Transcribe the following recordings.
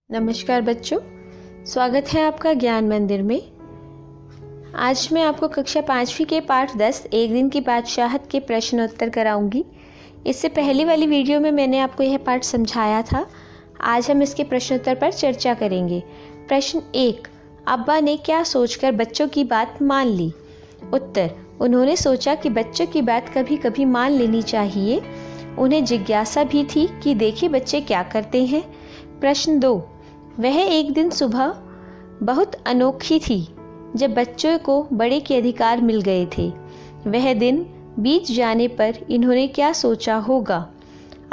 नमस्कार बच्चों, स्वागत है आपका ज्ञान मंदिर में। आज मैं आपको कक्षा 5वीं के पाठ 10 एक दिन की बादशाहत के प्रश्न उत्तर कराऊंगी। इससे पहली वाली वीडियो में मैंने आपको यह पाठ समझाया था। आज हम इसके प्रश्नोत्तर पर चर्चा करेंगे। प्रश्न 1, अब्बा ने क्या सोचकर बच्चों की बात मान ली? उत्तर, उन्होंने सोचा कि बच्चों की बात कभी कभी मान लेनी चाहिए। उन्हें जिज्ञासा भी थी कि देखिए बच्चे क्या करते हैं। प्रश्न 2, वह एक दिन सुबह बहुत अनोखी थी जब बच्चों को बड़े के अधिकार मिल गए थे। वह दिन बीत जाने पर इन्होंने क्या सोचा होगा?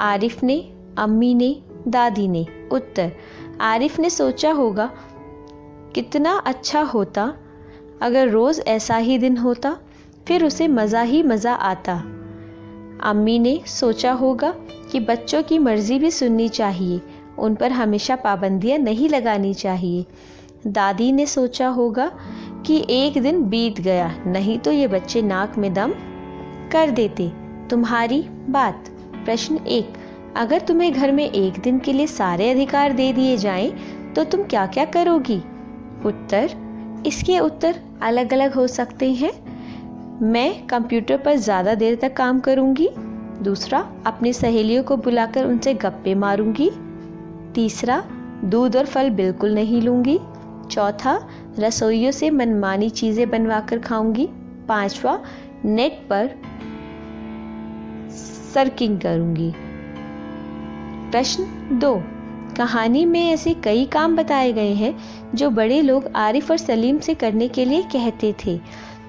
आरिफ ने, अम्मी ने, दादी ने? उत्तर, आरिफ ने सोचा होगा कितना अच्छा होता अगर रोज़ ऐसा ही दिन होता, फिर उसे मज़ा ही मज़ा आता। अम्मी ने सोचा होगा कि बच्चों की मर्ज़ी भी सुननी चाहिए, उन पर हमेशा पाबंदियां नहीं लगानी चाहिए। दादी ने सोचा होगा कि एक दिन बीत गया, नहीं तो ये बच्चे नाक में दम कर देते। तुम्हारी बात। प्रश्न 1, अगर तुम्हें घर में एक दिन के लिए सारे अधिकार दे दिए जाएं, तो तुम क्या क्या करोगी? उत्तर, इसके उत्तर अलग अलग हो सकते हैं। मैं कंप्यूटर पर ज़्यादा देर तक काम करूंगी। दूसरा, अपनी सहेलियों को बुलाकर उनसे गप्पे मारूंगी। तीसरा, दूध और फल बिल्कुल नहीं लूंगी। चौथा, रसोइयों से मनमानी चीज़ें बनवाकर खाऊंगी। पांचवा, नेट पर सर्फिंग करूंगी। प्रश्न 2, कहानी में ऐसे कई काम बताए गए हैं जो बड़े लोग आरिफ और सलीम से करने के लिए कहते थे।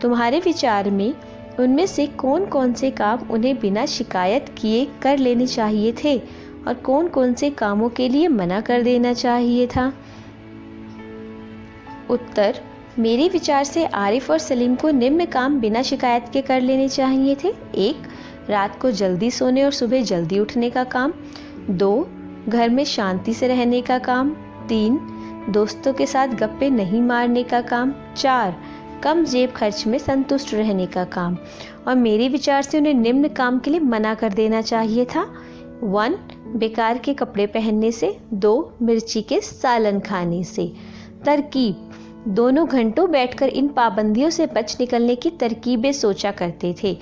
तुम्हारे विचार में उनमें से कौन कौन से काम उन्हें बिना शिकायत किए कर लेने चाहिए थे और कौन कौन से कामों के लिए मना कर देना चाहिए था? उत्तर, मेरे विचार से आरिफ और सलीम को निम्न काम बिना शिकायत के कर लेने चाहिए थे। 1, रात को जल्दी सोने और सुबह जल्दी उठने का काम। 2, घर में शांति से रहने का काम। 3, दोस्तों के साथ गप्पे नहीं मारने का काम। 4, कम जेब खर्च में संतुष्ट रहने का काम। और मेरे विचार से उन्हें निम्न काम के लिए मना कर देना चाहिए था। 1, बेकार के कपड़े पहनने से। 2, मिर्ची के सालन खाने से। तरकीब, दोनों घंटों बैठकर इन पाबंदियों से बच निकलने की तरकीबें सोचा करते थे।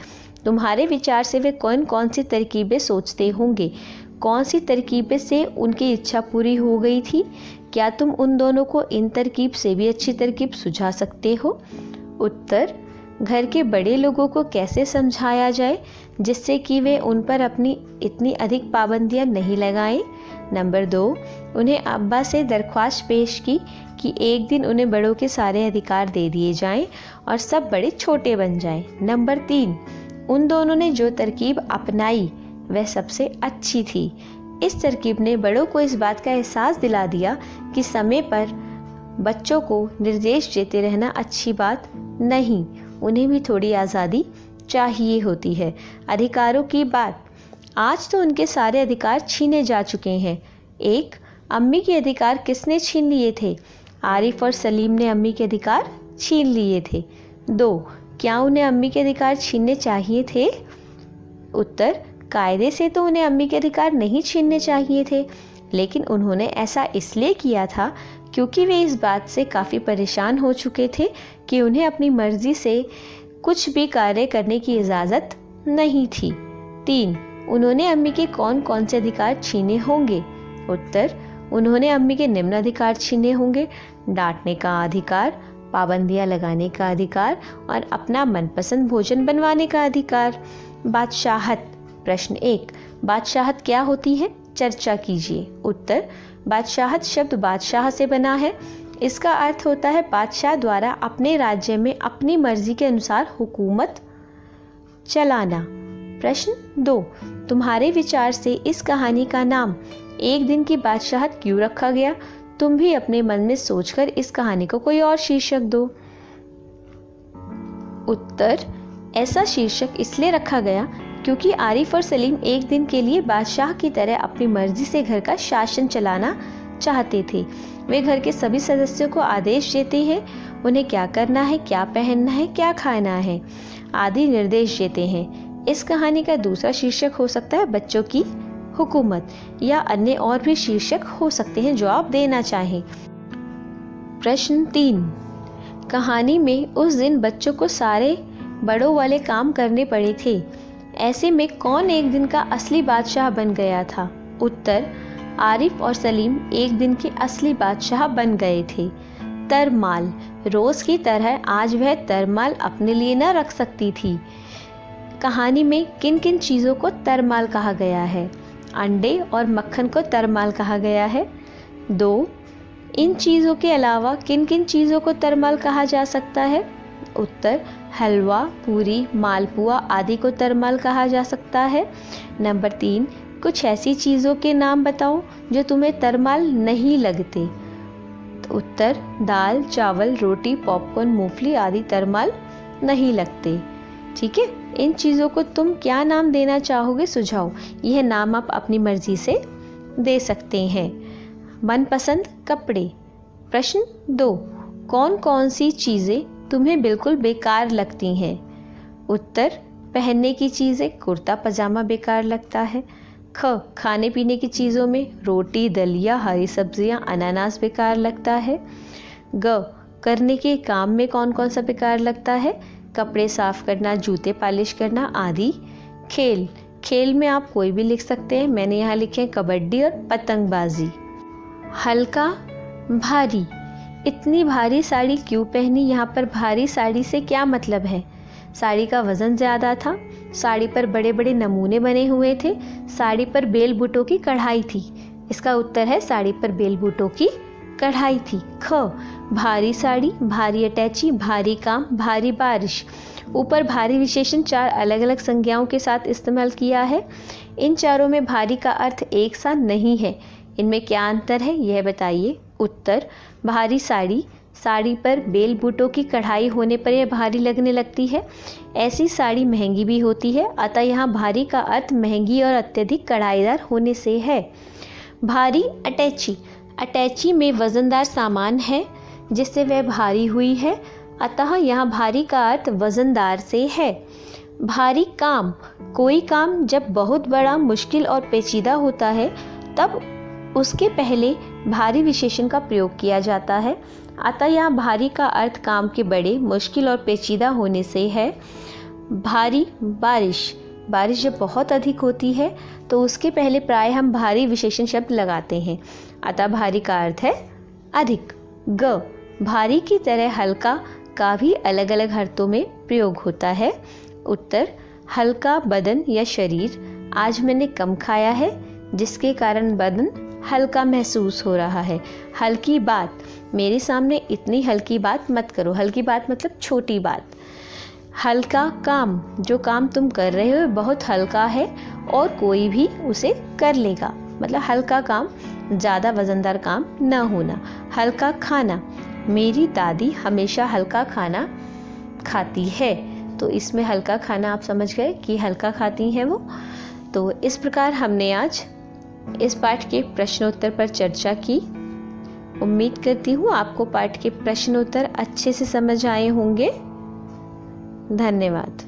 तुम्हारे विचार से वे कौन कौन सी तरकीबें सोचते होंगे? कौन सी तरकीबें से उनकी इच्छा पूरी हो गई थी? क्या तुम उन दोनों को इन तरकीब से भी अच्छी तरकीब सुझा सकते हो? उत्तर, घर के बड़े लोगों को कैसे समझाया जाए जिससे कि वे उन पर अपनी इतनी अधिक पाबंदियां नहीं लगाएं। नंबर 2, उन्हें अब्बा से दरख्वास्त पेश की कि एक दिन उन्हें बड़ों के सारे अधिकार दे दिए जाएं और सब बड़े छोटे बन जाएं। नंबर 3, उन दोनों ने जो तरकीब अपनाई वह सबसे अच्छी थी। इस तरकीब ने बड़ों को इस बात का एहसास दिला दिया कि समय पर बच्चों को निर्देश देते रहना अच्छी बात नहीं, उन्हें भी थोड़ी आज़ादी चाहिए होती है। अधिकारों की बात। आज तो उनके सारे अधिकार छीने जा चुके हैं। 1, अम्मी के अधिकार किसने छीन लिए थे? आरिफ और सलीम ने अम्मी के अधिकार छीन लिए थे। 2, क्या उन्हें अम्मी के अधिकार छीनने चाहिए थे? उत्तर, कायदे से तो उन्हें अम्मी के अधिकार नहीं छीनने चाहिए थे, लेकिन उन्होंने ऐसा इसलिए किया था क्योंकि वे इस बात से काफ़ी परेशान हो चुके थे कि उन्हें अपनी मर्जी से कुछ भी कार्य करने की इजाज़त नहीं थी। 3, उन्होंने अम्मी के कौन कौन से अधिकार छीने होंगे? उत्तर, उन्होंने अम्मी के निम्न अधिकार छीने होंगे: डांटने का अधिकार, पाबंदियां लगाने का अधिकार और अपना मनपसंद भोजन बनवाने का अधिकार। बादशाहत। प्रश्न 1, बादशाहत क्या होती है? चर्चा कीजिए। उत्तर, बादशाहत शब्द बादशाह से बना है। इसका अर्थ होता है बादशाह द्वारा अपने राज्य में अपनी मर्जी के अनुसार हुकूमत चलाना। प्रश्न 2, तुम्हारे विचार से इस कहानी का नाम एक दिन की बादशाहत क्यों रखा गया? तुम भी अपने मन में सोचकर इस कहानी को कोई और शीर्षक दो। उत्तर, ऐसा शीर्षक इसलिए रखा गया क्योंकि आरिफ और सलीम एक दिन के लिए बादशाह की तरह अपनी मर्जी से घर का शासन चलाना चाहते थे। वे घर के सभी सदस्यों को आदेश देते हैं, उन्हें क्या करना है, क्या पहनना है, क्या खाना है आदि निर्देश देते हैं। इस कहानी का दूसरा शीर्षक हो सकता है बच्चों की हुकूमत या अन्य और भी शीर्षक हो सकते हैं जो आप देना चाहें। प्रश्न 3, कहानी में उस दिन बच्चों को सारे बड़ों वाले काम करने पड़े थे। ऐसे में कौन एक दिन का असली बादशाह बन गया था? उत्तर, आरिफ और सलीम एक दिन के असली बादशाह बन गए थे। तरमाल, रोज़ की तरह आज वह तरमाल अपने लिए न रख सकती थी। कहानी में किन किन चीज़ों को तरमाल कहा गया है? अंडे और मक्खन को तरमाल कहा गया है। 2, इन चीज़ों के अलावा किन किन चीज़ों को तरमाल कहा जा सकता है? उत्तर, हलवा, पूरी, मालपुआ आदि को तरमाल कहा जा सकता है। नंबर 3, कुछ ऐसी चीज़ों के नाम बताओ जो तुम्हें तरमाल नहीं लगते। तो उत्तर, दाल, चावल, रोटी, पॉपकॉर्न, मूंगफली आदि तरमाल नहीं लगते। ठीक है, इन चीज़ों को तुम क्या नाम देना चाहोगे? सुझाव, यह नाम आप अपनी मर्जी से दे सकते हैं। मनपसंद कपड़े। प्रश्न 2, कौन कौन सी चीज़ें तुम्हें बिल्कुल बेकार लगती हैं? उत्तर, पहनने की चीज़ें, कुर्ता पजामा बेकार लगता है। ख, खाने पीने की चीज़ों में रोटी, दलिया, हरी सब्जियां, अनानास बेकार लगता है। ग, करने के काम में कौन कौन सा बेकार लगता है? कपड़े साफ करना, जूते पॉलिश करना आदि। खेल, खेल में आप कोई भी लिख सकते हैं, मैंने यहाँ लिखे हैं कबड्डी और पतंगबाजी। हल्का, भारी, इतनी भारी साड़ी क्यों पहनी? यहाँ पर भारी साड़ी से क्या मतलब है? साड़ी का वज़न ज़्यादा था, साड़ी पर बड़े बड़े नमूने बने हुए थे, साड़ी पर बेल बूटों की कढ़ाई थी। इसका उत्तर है साड़ी पर बेल बूटों की कढ़ाई थी। ख, भारी साड़ी, भारी अटैची, भारी काम, भारी बारिश। ऊपर भारी विशेषण 4 अलग अलग संज्ञाओं के साथ इस्तेमाल किया है। इन चारों में भारी का अर्थ एक सा नहीं है। इनमें क्या अंतर है यह बताइए। उत्तर, भारी साड़ी, साड़ी पर बेल बूटों की कढ़ाई होने पर यह भारी लगने लगती है। ऐसी साड़ी महंगी भी होती है, अतः यहाँ भारी का अर्थ महंगी और अत्यधिक कढ़ाईदार होने से है। भारी अटैची, अटैची में वज़नदार सामान है जिससे वह भारी हुई है, अतः यहाँ भारी का अर्थ वज़नदार से है। भारी काम, कोई काम जब बहुत बड़ा, मुश्किल और पेचीदा होता है तब उसके पहले भारी विशेषण का प्रयोग किया जाता है, अतः यहाँ भारी का अर्थ काम के बड़े, मुश्किल और पेचीदा होने से है। भारी बारिश, बारिश जब बहुत अधिक होती है तो उसके पहले प्राय हम भारी विशेषण शब्द लगाते हैं, अतः भारी का अर्थ है अधिक। ग, भारी की तरह हल्का का भी अलग अलग अर्थों में प्रयोग होता है। उत्तर, हल्का बदन या शरीर। आज मैंने कम खाया है जिसके कारण बदन हल्का महसूस हो रहा है। हल्की बात, मेरे सामने इतनी हल्की बात मत करो। हल्की बात मतलब छोटी बात। हल्का काम, जो काम तुम कर रहे हो बहुत हल्का है और कोई भी उसे कर लेगा, मतलब हल्का काम, ज़्यादा वज़नदार काम न होना। हल्का खाना, मेरी दादी हमेशा हल्का खाना खाती है, तो इसमें हल्का खाना आप समझ गए कि हल्का खाती हैं वो। तो इस प्रकार हमने आज इस पाठ के प्रश्नोत्तर पर चर्चा की। उम्मीद करती हूँ आपको पाठ के प्रश्नोत्तर अच्छे से समझ आए होंगे। धन्यवाद।